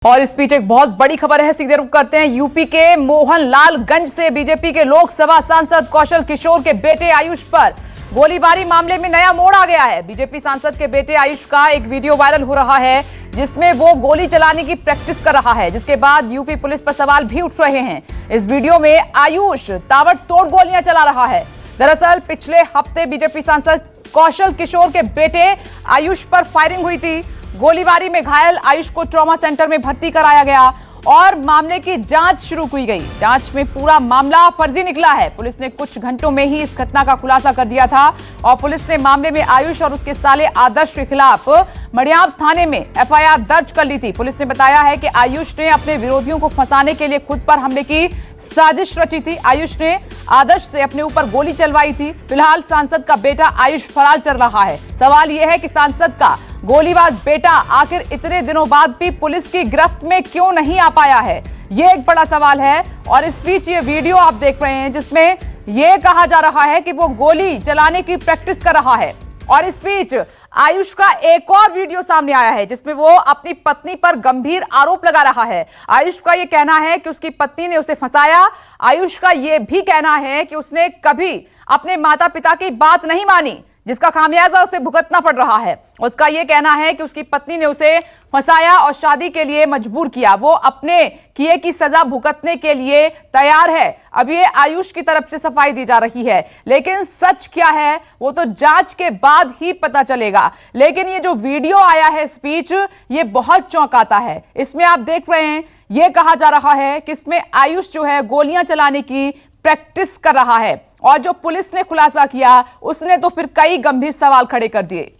और इस बीच एक बहुत बड़ी खबर है, सीधे रुख करते हैं यूपी के मोहनलालगंज से। बीजेपी के लोकसभा सांसद कौशल किशोर के बेटे आयुष पर गोलीबारी मामले में नया मोड़ आ गया है। बीजेपी सांसद के बेटे आयुष का एक वीडियो वायरल हो रहा है जिसमें वो गोली चलाने की प्रैक्टिस कर रहा है, जिसके बाद यूपी पुलिस पर सवाल भी उठ रहे हैं। इस वीडियो में आयुष ताबड़तोड़ गोलियां चला रहा है। दरअसल पिछले हफ्ते बीजेपी सांसद कौशल किशोर के बेटे आयुष पर फायरिंग हुई थी। गोलीबारी में घायल आयुष को ट्रॉमा सेंटर में भर्ती कराया गया और मामले की जांच शुरू की गई। जांच में पूरा मामला फर्जी निकला है। पुलिस ने कुछ घंटों में ही इस घटना का खुलासा कर दिया था और पुलिस ने मामले में आयुष और उसके साले आदर्श के खिलाफ मड़ियाव थाने में एफआईआर दर्ज कर ली थी। पुलिस ने बताया है कि आयुष ने अपने विरोधियों को फंसाने के लिए खुद पर हमले की साजिश रची थी। आयुष ने आदर्श से अपने ऊपर गोली चलवाई थी। फिलहाल सांसद का बेटा आयुष फरार चल रहा है। सवाल यह है कि सांसद का गोलीबाज बेटा आखिर इतने दिनों बाद भी पुलिस की गिरफ्त में क्यों नहीं आ पाया है, ये एक बड़ा सवाल है। और इस बीच ये वीडियो आप देख रहे हैं जिसमें यह कहा जा रहा है कि वो गोली चलाने की प्रैक्टिस कर रहा है। और इस बीच आयुष का एक और वीडियो सामने आया है जिसमें वो अपनी पत्नी पर गंभीर आरोप लगा रहा है। आयुष का ये कहना है कि उसकी पत्नी ने उसे फंसाया। आयुष का ये भी कहना है कि उसने कभी अपने माता पिता की बात नहीं मानी, जिसका खामियाजा उसे भुगतना पड़ रहा है। उसका यह कहना है कि उसकी पत्नी ने उसे फंसाया और शादी के लिए मजबूर किया। वो अपने किए की सजा भुगतने के लिए तैयार है। अब ये आयुष की तरफ से सफाई दी जा रही है, लेकिन सच क्या है वो तो जांच के बाद ही पता चलेगा। लेकिन ये जो वीडियो आया है स्पीच, ये बहुत चौंकाता है। इसमें आप देख रहे हैं, ये कहा जा रहा है कि इसमें आयुष जो है गोलियां चलाने की प्रैक्टिस कर रहा है और जो पुलिस ने खुलासा किया उसने तो फिर कई गंभीर सवाल खड़े कर दिए।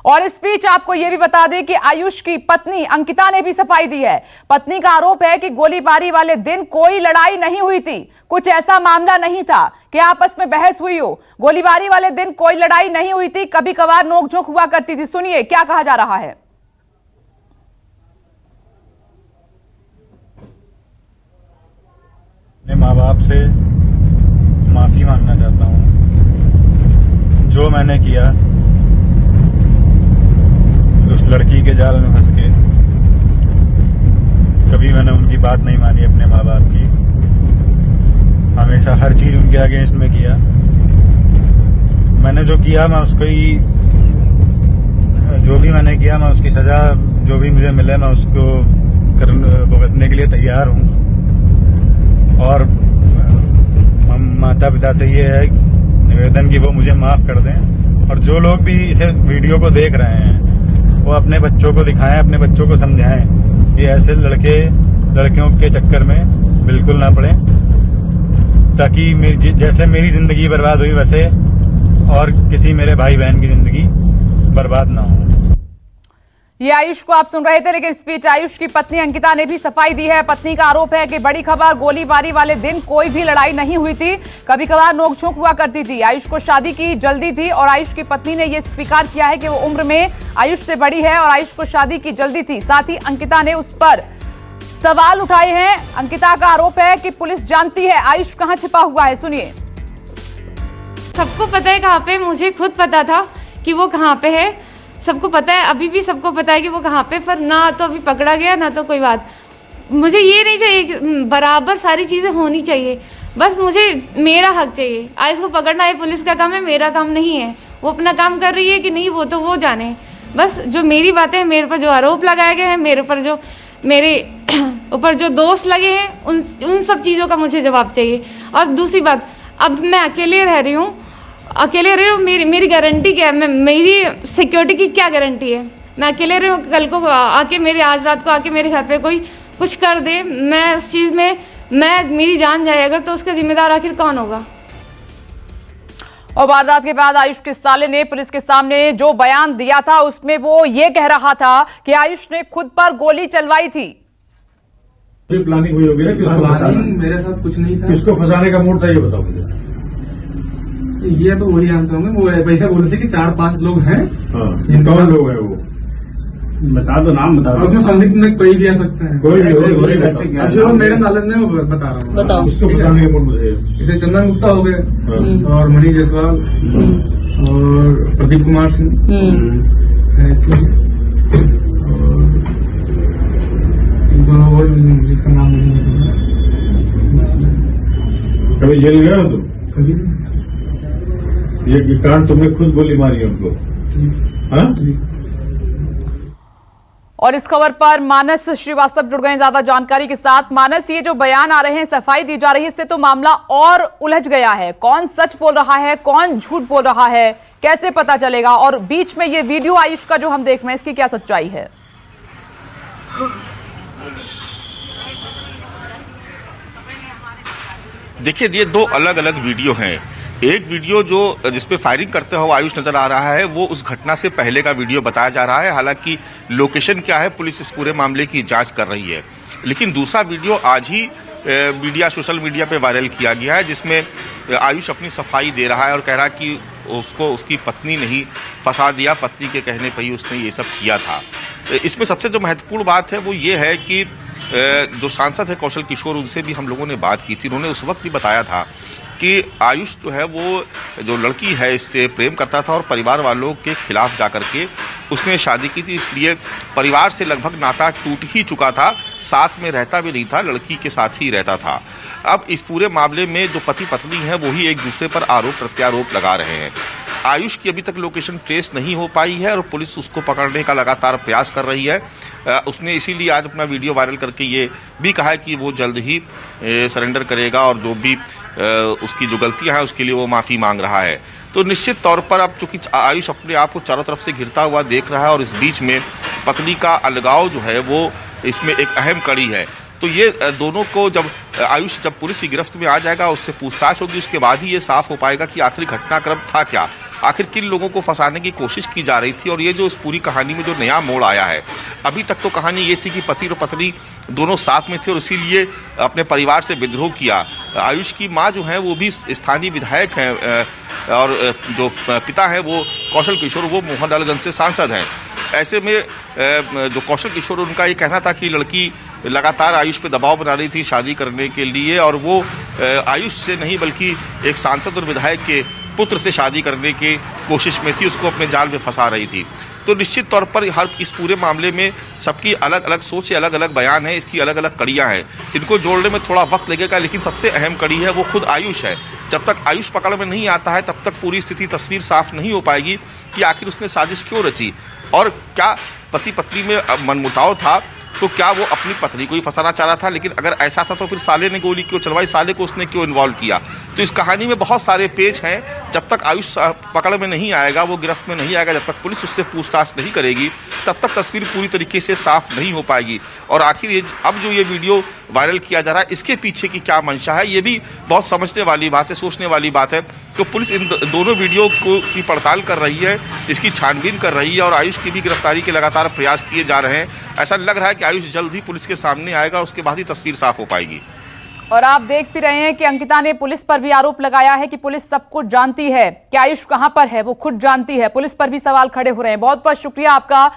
और इस बीच आपको यह भी बता दें कि आयुष की पत्नी अंकिता ने भी सफाई दी है। पत्नी का आरोप है कि गोलीबारी वाले दिन कोई लड़ाई नहीं हुई थी। कुछ ऐसा मामला नहीं था कि आपस में बहस हुई हो। गोलीबारी वाले दिन कोई लड़ाई नहीं हुई थी, कभी कभार नोकझोंक हुआ करती थी। सुनिए क्या कहा जा रहा है। माँ बाप से माफी मांगना चाहता हूँ। जो मैंने किया उस लड़की के जाल में फंस के, कभी मैंने उनकी बात नहीं मानी अपने माँ बाप की। हमेशा हर चीज उनके अगेंस्ट में किया। मैंने जो किया मैं उसको ही, जो भी मैंने किया मैं उसकी सजा जो भी मुझे मिले मैं उसको भुगतने के लिए तैयार हूँ। और माता पिता से ये है निवेदन कि वो मुझे माफ कर दें। और जो लोग भी इसे वीडियो को देख रहे हैं वो अपने बच्चों को दिखाएं, अपने बच्चों को समझाएं कि ऐसे लड़कियों के चक्कर में बिल्कुल ना पड़े, ताकि जैसे मेरी जिंदगी बर्बाद हुई वैसे और किसी मेरे भाई बहन की जिंदगी बर्बाद ना हो। ये आयुष को आप सुन रहे थे, लेकिन इस बीच आयुष की पत्नी अंकिता ने भी सफाई दी है। पत्नी का आरोप है कि बड़ी खबर, गोलीबारी वाले दिन कोई भी लड़ाई नहीं हुई थी, कभी कभार नोकझोंक हुआ करती थी। आयुष को शादी की जल्दी थी और आयुष की पत्नी ने यह स्वीकार किया है कि वो उम्र में आयुष से बड़ी है और आयुष को शादी की जल्दी थी। साथ ही अंकिता ने उस पर सवाल उठाए हैं। अंकिता का आरोप है कि पुलिस जानती है आयुष कहाँ छिपा हुआ है। सुनिए। सबको पता है कहाँ पे, मुझे खुद पता था कि वो कहाँ पे है। सबको पता है, अभी भी सबको पता है कि वो कहाँ पे, पर ना तो अभी पकड़ा गया ना तो कोई बात। मुझे ये नहीं चाहिए, बराबर सारी चीज़ें होनी चाहिए। बस मुझे मेरा हक चाहिए। आयुष को पकड़ना ये पुलिस का काम है, मेरा काम नहीं है। वो अपना काम कर रही है कि नहीं वो तो वो जाने। बस जो मेरी बातें हैं, मेरे पर जो आरोप लगाए गए हैं, मेरे ऊपर जो दोष लगे हैं, उन सब चीज़ों का मुझे जवाब चाहिए। और दूसरी बात, अब मैं अकेले रह रही हूँ। मेरी गारंटी क्या है? मेरी सिक्योरिटी की क्या गारंटी है? मैं अकेले रही हूँ, कल को आके आज रात को आके मेरे घर पे कोई कुछ कर दे, मैं उस चीज़ में मेरी जान जाए अगर, तो उसका जिम्मेदार आखिर कौन होगा? और वारदात के बाद आयुष के साले ने पुलिस के सामने जो बयान दिया था उसमें वो ये कह रहा था कि आयुष ने खुद पर गोली चलवाई थी। प्लानिंग हुई होगी ना? प्लानिंग मेरे साथ कुछ नहीं था। किसको फंसाने का मूड था ये बताओ मुझे। ये तो वही जानते होंगे। वो वैसे बोल रहे थे कि 4-5 लोग हैं। कौन लोग हैं वो? बता दो, नाम बता दो। उसमें संदिग्ध में कोई भी आ सकते हैं। कोई भी जो मेरे नॉलेज में वो बता रहा हूँ। बताओ। किसको फंसाने का मूड मुझे? जैसे चंदन गुप्ता हो गए और मनीष जायसवाल और प्रदीप कुमार सिंह, जिसका नाम मुझे नहीं पता। कभी जेल गए हो तुम? कभी ये कांड तुमने खुद गोली मारी उनको? हाँ? और इस खबर पर मानस श्रीवास्तव जुड़ गए हैं ज्यादा जानकारी के साथ। मानस, ये जो बयान आ रहे हैं, सफाई दी जा रही है, इससे तो मामला और उलझ गया है। कौन सच बोल रहा है, कौन झूठ बोल रहा है, कैसे पता चलेगा? और बीच में ये वीडियो आयुष का जो हम देख रहे हैं, इसकी क्या सच्चाई है? देखिए, ये दो अलग अलग वीडियो हैं। एक वीडियो जो जिसपे फायरिंग करते हुए आयुष नजर आ रहा है, वो उस घटना से पहले का वीडियो बताया जा रहा है। हालांकि लोकेशन क्या है, पुलिस इस पूरे मामले की जांच कर रही है। लेकिन दूसरा वीडियो आज ही सोशल मीडिया पे वायरल किया गया है, जिसमें आयुष अपनी सफाई दे रहा है और कह रहा है कि उसको उसकी पत्नी ने ही फंसा दिया, पत्नी के कहने पर ही उसने ये सब किया था। इसमें सबसे जो महत्वपूर्ण बात है वो ये है कि जो सांसद है कौशल किशोर, उनसे भी हम लोगों ने बात की थी। उन्होंने उस वक्त भी बताया था कि आयुष जो है वो जो लड़की है इससे प्रेम करता था और परिवार वालों के खिलाफ जाकर के उसने शादी की थी। इसलिए परिवार से लगभग नाता टूट ही चुका था, साथ में रहता भी नहीं था, लड़की के साथ ही रहता था। अब इस पूरे मामले में जो पति पत्नी है वो ही एक दूसरे पर आरोप प्रत्यारोप लगा रहे हैं। आयुष की अभी तक लोकेशन ट्रेस नहीं हो पाई है और पुलिस उसको पकड़ने का लगातार प्रयास कर रही है। उसने इसीलिए आज अपना वीडियो वायरल करके ये भी कहा है कि वो जल्द ही सरेंडर करेगा और जो भी उसकी जो गलतियां हैं उसके लिए वो माफ़ी मांग रहा है। तो निश्चित तौर पर अब चूंकि आयुष अपने आप को चारों तरफ से घिरता हुआ देख रहा है और इस बीच में पत्नी का अलगाव जो है वो इसमें एक अहम कड़ी है। तो ये दोनों को जब आयुष जब पुलिस की गिरफ्त में आ जाएगा, उससे पूछताछ होगी, उसके बाद ही ये साफ हो पाएगा कि आखिर घटनाक्रम था क्या, आखिर किन लोगों को फंसाने की कोशिश की जा रही थी। और ये जो इस पूरी कहानी में जो नया मोड़ आया है, अभी तक तो कहानी ये थी कि पति और पत्नी दोनों साथ में थे और इसीलिए अपने परिवार से विद्रोह किया। आयुष की माँ जो है वो भी स्थानीय विधायक हैं और जो पिता हैं वो कौशल किशोर, वो मोहनलालगंज से सांसद हैं। ऐसे में जो कौशल किशोर, उनका ये कहना था कि लड़की लगातार आयुष पे दबाव बना रही थी शादी करने के लिए और वो आयुष से नहीं बल्कि एक सांसद और विधायक के पुत्र से शादी करने की कोशिश में थी, उसको अपने जाल में फंसा रही थी। तो निश्चित तौर पर हर इस पूरे मामले में सबकी अलग अलग सोच है, अलग अलग बयान है, इसकी अलग अलग कड़ियां हैं। इनको जोड़ने में थोड़ा वक्त लगेगा, लेकिन सबसे अहम कड़ी है वो खुद आयुष है। जब तक आयुष पकड़ में नहीं आता है तब तक पूरी स्थिति तस्वीर साफ नहीं हो पाएगी कि आखिर उसने साजिश क्यों रची और क्या पति पत्नी में मनमुटाव था, तो क्या वो अपनी पत्नी को ही फंसाना चाह रहा था। लेकिन अगर ऐसा था तो फिर साले ने गोली क्यों चलवाई, साले को उसने क्यों इन्वॉल्व किया। तो इस कहानी में बहुत सारे पेज हैं। जब तक आयुष पकड़ में नहीं आएगा, वो गिरफ्त में नहीं आएगा, जब तक पुलिस उससे पूछताछ नहीं करेगी, तब तक तस्वीर पूरी तरीके से साफ नहीं हो पाएगी। और आखिर ये अब जो ये वीडियो वायरल किया जा रहा है, इसके पीछे की क्या मंशा है, ये भी बहुत समझने वाली बात है, सोचने वाली बात है। तो पुलिस इन दोनों वीडियो की पड़ताल कर रही है, इसकी छानबीन कर रही है और आयुष की भी गिरफ्तारी के लगातार प्रयास किए जा रहे हैं। ऐसा लग रहा है कि आयुष जल्द ही पुलिस के सामने आएगा, उसके बाद ही तस्वीर साफ हो पाएगी। और आप देख भी रहे हैं कि अंकिता ने पुलिस पर भी आरोप लगाया है कि पुलिस सब कुछ जानती है, कि आयुष कहां पर है वो खुद जानती है। पुलिस पर भी सवाल खड़े हो रहे हैं। बहुत बहुत शुक्रिया आपका।